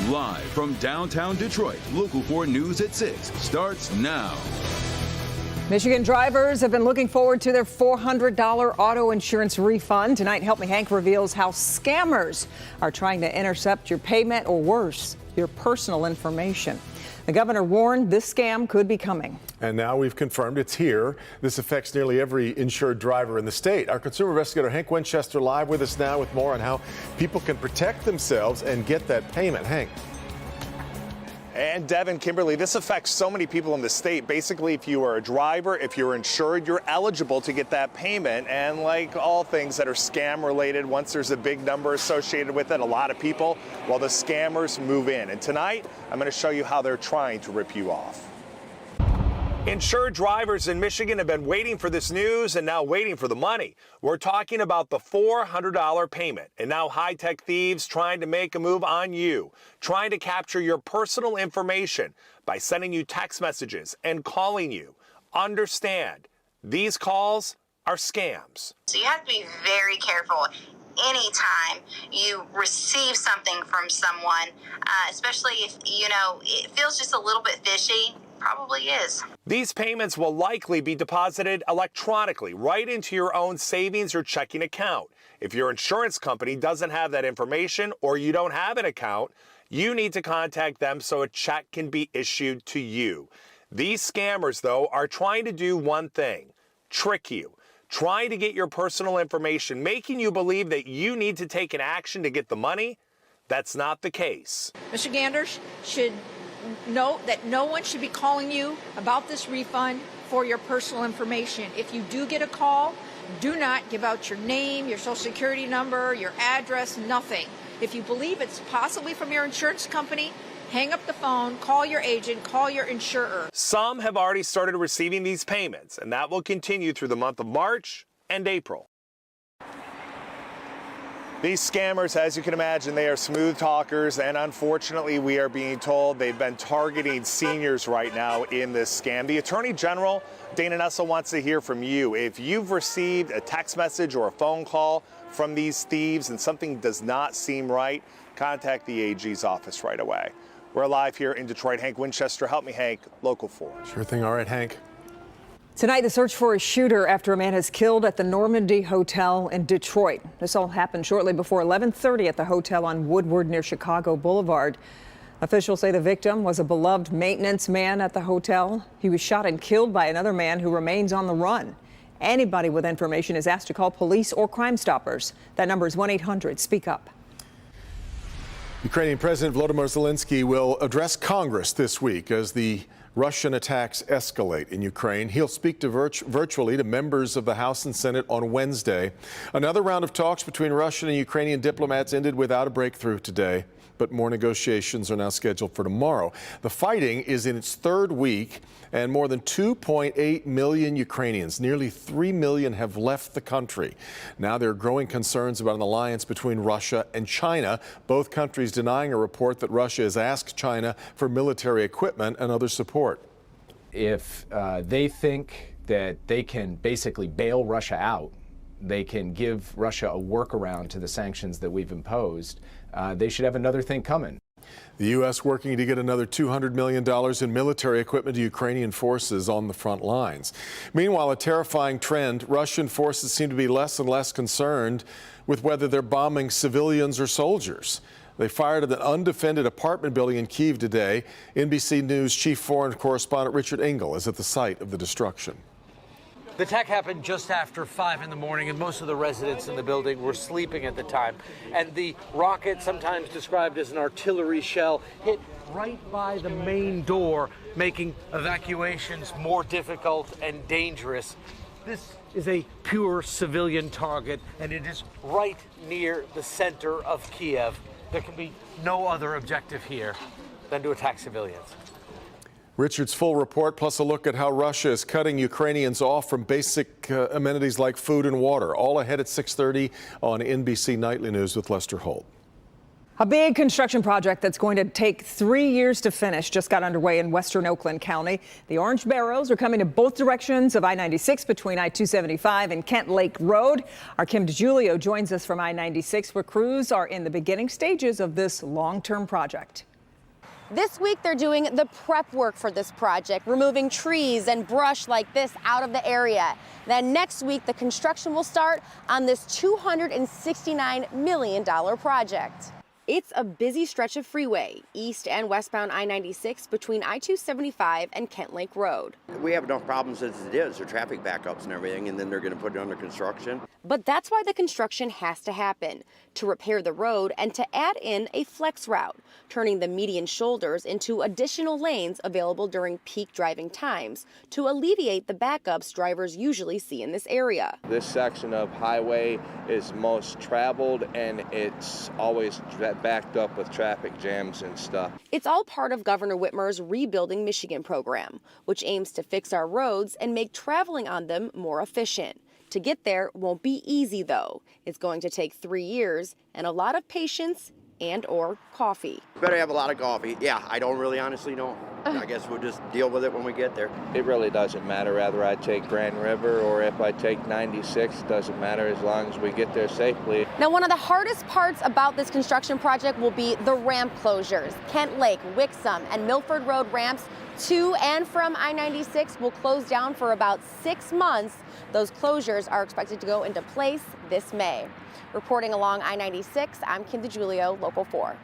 Live from downtown Detroit, Local 4 News at 6 starts now. Michigan drivers have been looking forward to their $400 auto insurance refund. Tonight, Help Me Hank reveals how scammers are trying to intercept your payment or worse, your personal information. The governor warned this scam could be coming. And now we've confirmed it's here. This affects nearly every insured driver in the state. Our consumer investigator Hank Winchester live with us now with more on how people can protect themselves and get that payment. Hank. And Devin, Kimberly, this affects so many people in the state. Basically, if you are a driver, if you're insured, you're eligible to get that payment. And like all things that are scam related, once there's a big number associated with it, a lot of people, well, the scammers move in. And tonight, I'm going to show you how they're trying to rip you off. Insured drivers in Michigan have been waiting for this news and now waiting for the money. We're talking about the $400 payment, and now high-tech thieves trying to make a move on you, trying to capture your personal information by sending you text messages and calling you. Understand, these calls are scams. So you have to be very careful anytime you receive something from someone, especially if, it feels just a little bit fishy. Probably is. These payments will likely be deposited electronically right into your own savings or checking account. If your insurance company doesn't have that information or you don't have an account, you need to contact them so a check can be issued to you. These scammers, though, are trying to do one thing: trick you, trying to get your personal information, making you believe that you need to take an action to get the money. That's not the case. Michiganders should note that no one should be calling you about this refund for your personal information. If you do get a call, do not give out your name, your social security number, your address, nothing. If you believe it's possibly from your insurance company, hang up the phone, call your agent, call your insurer. Some have already started receiving these payments, and that will continue through the month of March and April. These scammers, as you can imagine, they are smooth talkers, and unfortunately, we are being told they've been targeting seniors right now in this scam. The Attorney General, Dana Nessel, wants to hear from you. If you've received a text message or a phone call from these thieves and something does not seem right, contact the AG's office right away. We're live here in Detroit. Hank Winchester, Help Me Hank, Local 4. Sure thing. All right, Hank. Tonight, the search for a shooter after a man is killed at the Normandy Hotel in Detroit. This all happened shortly before 11:30 at the hotel on Woodward near Chicago Boulevard. Officials say the victim was a beloved maintenance man at the hotel. He was shot and killed by another man who remains on the run. Anybody with information is asked to call police or Crime Stoppers. That number is 1-800-SPEAK-UP. Ukrainian President Volodymyr Zelensky will address Congress this week as the Russian attacks escalate in Ukraine. He'll speak to virtually to members of the House and Senate on Wednesday. Another round of talks between Russian and Ukrainian diplomats ended without a breakthrough today, but more negotiations are now scheduled for tomorrow. The fighting is in its third week, and more than 2.8 million Ukrainians, nearly 3 million, have left the country. Now there are growing concerns about an alliance between Russia and China, both countries denying a report that Russia has asked China for military equipment and other support. If they think that they can basically bail Russia out, they can give Russia a workaround to the sanctions that we've imposed, they should have another thing coming. The U.S. working to get another $200 million in military equipment to Ukrainian forces on the front lines. Meanwhile, a terrifying trend: Russian forces seem to be less and less concerned with whether they're bombing civilians or soldiers. They fired at an undefended apartment building in Kyiv today. NBC News chief foreign correspondent Richard Engel is at the site of the destruction. The attack happened just after 5 in the morning, and most of the residents in the building were sleeping at the time. And the rocket, sometimes described as an artillery shell, hit right by the main door, making evacuations more difficult and dangerous. This is a pure civilian target, and it is right near the center of Kiev. There can be no other objective here than to attack civilians. Richard's full report, plus a look at how Russia is cutting Ukrainians off from basic amenities like food and water, all ahead at 6:30 on NBC Nightly News with Lester Holt. A big construction project that's going to take 3 years to finish just got underway in western Oakland County. The orange barrels are coming to both directions of I-96 between I-275 and Kent Lake Road. Our Kim DiGiulio joins us from I-96, where crews are in the beginning stages of this long-term project. This week, they're doing the prep work for this project, removing trees and brush like this out of the area. Then next week, the construction will start on this $269 million project. It's a busy stretch of freeway, east and westbound I-96 between I-275 and Kent Lake Road. We have enough problems as it is, the traffic backups and everything, and then they're going to put it under construction. But that's why the construction has to happen, to repair the road and to add in a flex route, turning the median shoulders into additional lanes available during peak driving times to alleviate the backups drivers usually see in this area. This section of highway is most traveled, and it's always backed up with traffic jams and stuff. It's all part of Governor Whitmer's Rebuilding Michigan program, which aims to fix our roads and make traveling on them more efficient. To get there won't be easy, though. It's going to take 3 years and a lot of patience and/or coffee. Better have a lot of coffee. Yeah, I don't really honestly know. I guess we'll just deal with it when we get there. It really doesn't matter whether I take Grand River or if I take 96. It doesn't matter as long as we get there safely. Now, one of the hardest parts about this construction project will be the ramp closures. Kent Lake, Wixom, and Milford Road ramps to and from I-96 will close down for about 6 months. Those closures are expected to go into place this May. Reporting along I-96, I'm Kim DeGiulio, Local 4.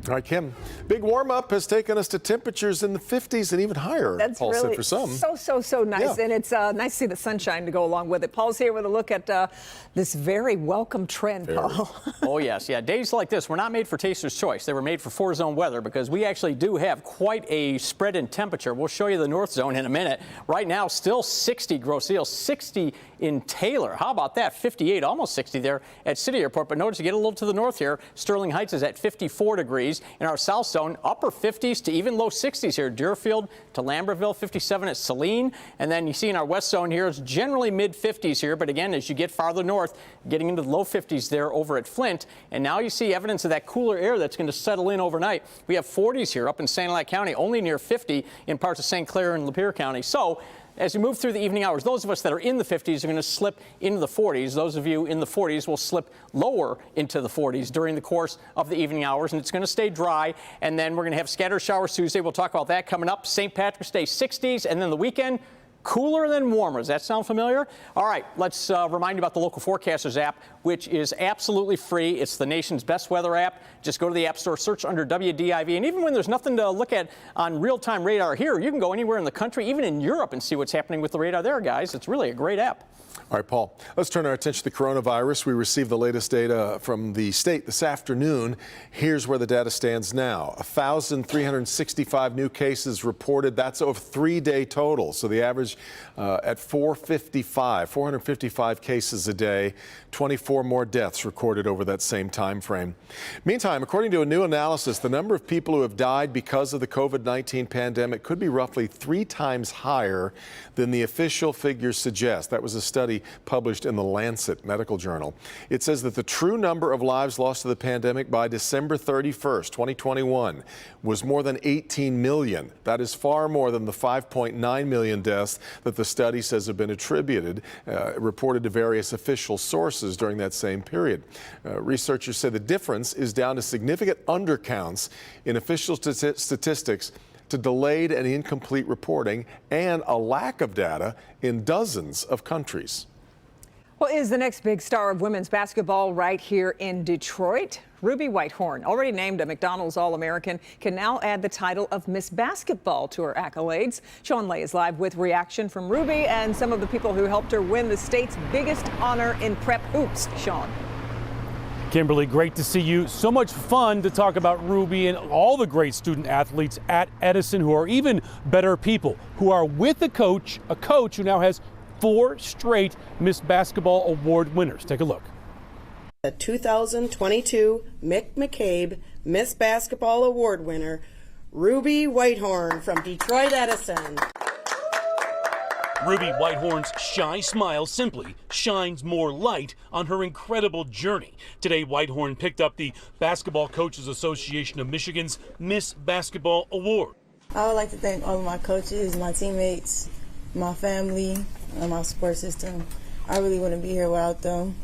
All right, Kim. Big warm-up has taken us to temperatures in the 50s and even higher. That's Paul really said for some. so nice. Yeah. And it's nice to see the sunshine to go along with it. Paul's here with a look at this very welcome trend, Paul. Oh, yes. Yeah, days like this were not made for Taster's Choice. They were made for 4-zone weather because we actually do have quite a spread in temperature. We'll show you the north zone in a minute. Right now, still 60 Grosse Ile, 60 in Taylor. How about that? 58, almost 60 there at City Airport. But notice you get a little to the north here. Sterling Heights is at 54 degrees. In our south zone, upper 50s to even low 60s here. Deerfield to Lambertville, 57 at Saline. And then you see in our west zone here, it's generally mid 50s here. But again, as you get farther north, getting into the low 50s there over at Flint. And now you see evidence of that cooler air that's going to settle in overnight. We have 40s here up in Sanilac County, only near 50 in parts of St. Clair and Lapeer County. So as we move through the evening hours, those of us that are in the 50s are going to slip into the 40s. Those of you in the 40s will slip lower into the 40s during the course of the evening hours, and it's going to stay dry. And then we're going to have scattered showers Tuesday. We'll talk about that coming up. St. Patrick's Day, 60s, and then the weekend, cooler than warmer. Does that sound familiar? All right, let's remind you about the Local Forecasters app, which is absolutely free. It's the nation's best weather app. Just go to the App Store, search under WDIV, and even when there's nothing to look at on real-time radar here, you can go anywhere in the country, even in Europe, and see what's happening with the radar there, guys. It's really a great app. All right, Paul, let's turn our attention to the coronavirus. We received the latest data from the state this afternoon. Here's where the data stands now. 1,365 new cases reported. That's a 3-day total. So the average at 455 cases a day, 24 more deaths recorded over that same time frame. Meantime, according to a new analysis, the number of people who have died because of the COVID-19 pandemic could be roughly 3 times higher than the official figures suggest. That was a study published in the Lancet Medical Journal. It says that the true number of lives lost to the pandemic by December 31st, 2021 was more than 18 million. That is far more than the 5.9 million deaths that the study says have been reported to various official sources during that same period. Researchers say the difference is down to significant undercounts in official statistics, to delayed and incomplete reporting, and a lack of data in dozens of countries. Well, is the next big star of women's basketball right here in Detroit? Ruby Whitehorn, already named a McDonald's All-American, can now add the title of Miss Basketball to her accolades. Sean Lay is live with reaction from Ruby and some of the people who helped her win the state's biggest honor in prep hoops. Sean. Kimberly, great to see you. So much fun to talk about Ruby and all the great student athletes at Edison who are even better people, who are with a coach who now has 4 straight Miss Basketball Award winners. Take a look. The 2022 Mick McCabe Miss Basketball Award winner, Ruby Whitehorn from Detroit Edison. Ruby Whitehorn's shy smile simply shines more light on her incredible journey. Today, Whitehorn picked up the Basketball Coaches Association of Michigan's Miss Basketball Award. I would like to thank all of my coaches, my teammates, my family, and my support system. I really wouldn't be here without them.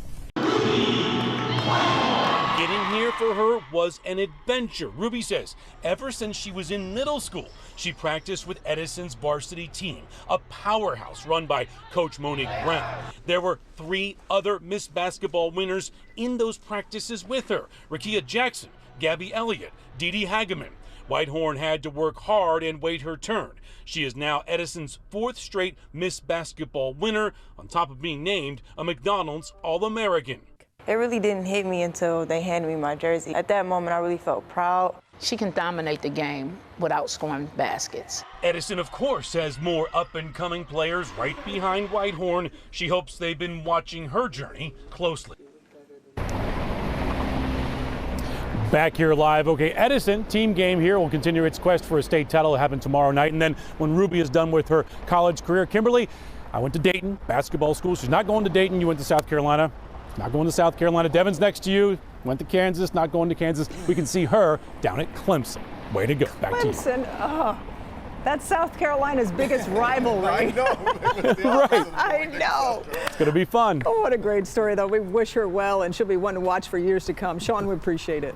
Getting here for her was an adventure. Ruby says ever since she was in middle school, she practiced with Edison's varsity team, a powerhouse run by Coach Monique Brown. There were 3 other Miss Basketball winners in those practices with her: Rakia Jackson, Gabby Elliott, Dee Dee Hageman. Whitehorn had to work hard and wait her turn. She is now Edison's 4th straight Miss Basketball winner, on top of being named a McDonald's All-American. It really didn't hit me until they handed me my jersey. At that moment, I really felt proud. She can dominate the game without scoring baskets. Edison, of course, has more up-and-coming players right behind Whitehorn. She hopes they've been watching her journey closely. Back here live. Okay, Edison, team game here, will continue its quest for a state title. It'll happen tomorrow night. And then when Ruby is done with her college career, Kimberly, I went to Dayton basketball school. She's not going to Dayton. You went to South Carolina. Not going to South Carolina. Devin's next to you. Went to Kansas. Not going to Kansas. We can see her down at Clemson. Way to go. Back to you. Clemson, oh, that's South Carolina's biggest rivalry. I know. Right. I know. It's going to be fun. Oh, what a great story, though. We wish her well, and she'll be one to watch for years to come. Sean, we appreciate it.